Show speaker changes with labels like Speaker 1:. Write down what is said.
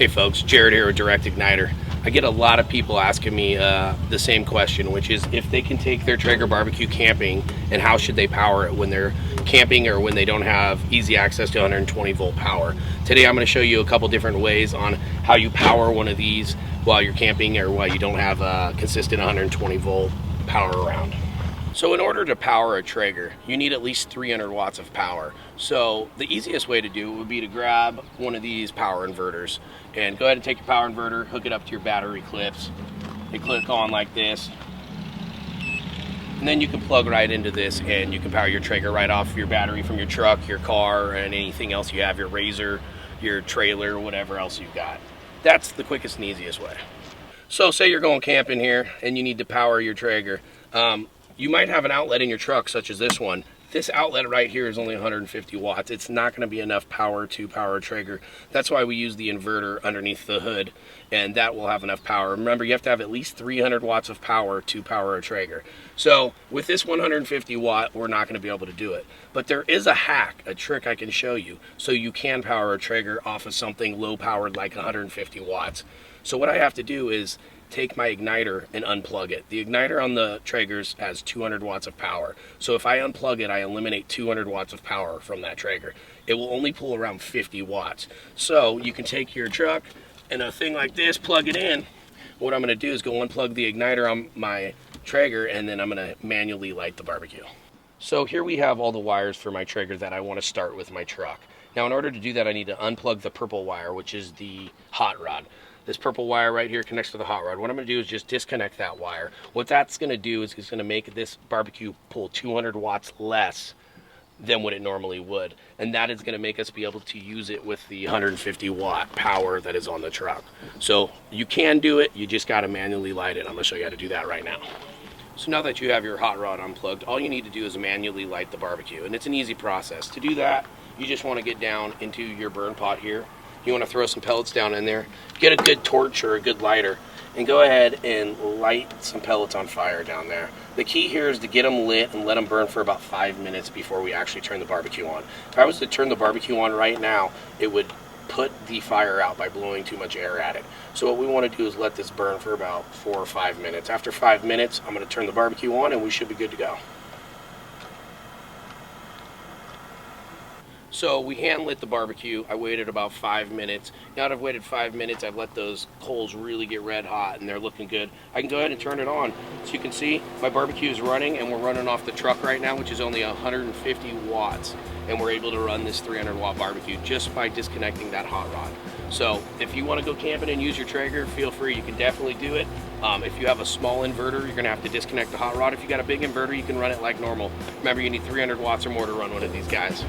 Speaker 1: Hey folks, Jared here with Direct Igniter. I get a lot of people asking me the same question, which is if they can take their Traeger BBQ camping and how should they power it when they're camping or when they don't have easy access to 120 volt power. Today I'm going to show you a couple different ways on how you power one of these while you're camping or while you don't have a consistent 120 volt power around. So in order to power a Traeger, you need at least 300 watts of power. So the easiest way to do it would be to grab one of these power inverters and go ahead and take your power inverter, hook it up to your battery clips. They click on like this. And then you can plug right into this and you can power your Traeger right off your battery from your truck, your car, and anything else you have, your razor, your trailer, whatever else you've got. That's the quickest and easiest way. So say you're going camping here and you need to power your Traeger. You might have an outlet in your truck such as this one. This outlet right here is only 150 watts. It's not going to be enough power to power a Traeger. That's why we use the inverter underneath the hood, and that will have enough power. Remember, you have to have at least 300 watts of power to power a Traeger. So with this 150 watt, we're not going to be able to do it. But there is a hack, a trick I can show you, so you can power a Traeger off of something low powered like 150 watts. So what I have to do is take my igniter and unplug it. The igniter on the Traegers has 200 watts of power. So if I unplug it, I eliminate 200 watts of power from that Traeger. It will only pull around 50 watts. So you can take your truck and a thing like this, plug it in. What I'm gonna do is go unplug the igniter on my Traeger and then I'm gonna manually light the barbecue. So here we have all the wires for my Traeger that I wanna start with my truck. Now in order to do that, I need to unplug the purple wire, which is the hot rod. This purple wire right here connects to the hot rod. What I'm going to do is just disconnect that wire. What that's going to do is it's going to make this barbecue pull 200 watts less than what it normally would. And that is going to make us be able to use it with the 150 watt power that is on the truck. So you can do it, you just got to manually light it. I'm going to show you how to do that right now. So now that you have your hot rod unplugged, all you need to do is manually light the barbecue. And it's an easy process. To do that, you just want to get down into your burn pot here. You want to throw some pellets down in there, get a good torch or a good lighter, and go ahead and light some pellets on fire down there. The key here is to get them lit and let them burn for about 5 minutes before we actually turn the barbecue on. If I was to turn the barbecue on right now, it would put the fire out by blowing too much air at it. So what we want to do is let this burn for about 4 or 5 minutes. After 5 minutes, I'm going to turn the barbecue on and we should be good to go. So we hand lit the barbecue. I waited about 5 minutes. Now that I've waited 5 minutes, I've let those coals really get red hot and they're looking good. I can go ahead and turn it on. So you can see my barbecue is running and we're running off the truck right now, which is only 150 watts. And we're able to run this 300 watt barbecue just by disconnecting that hot rod. So if you want to go camping and use your Traeger, feel free, you can definitely do it. If you have a small inverter, you're gonna have to disconnect the hot rod. If you got a big inverter, you can run it like normal. Remember, you need 300 watts or more to run one of these guys.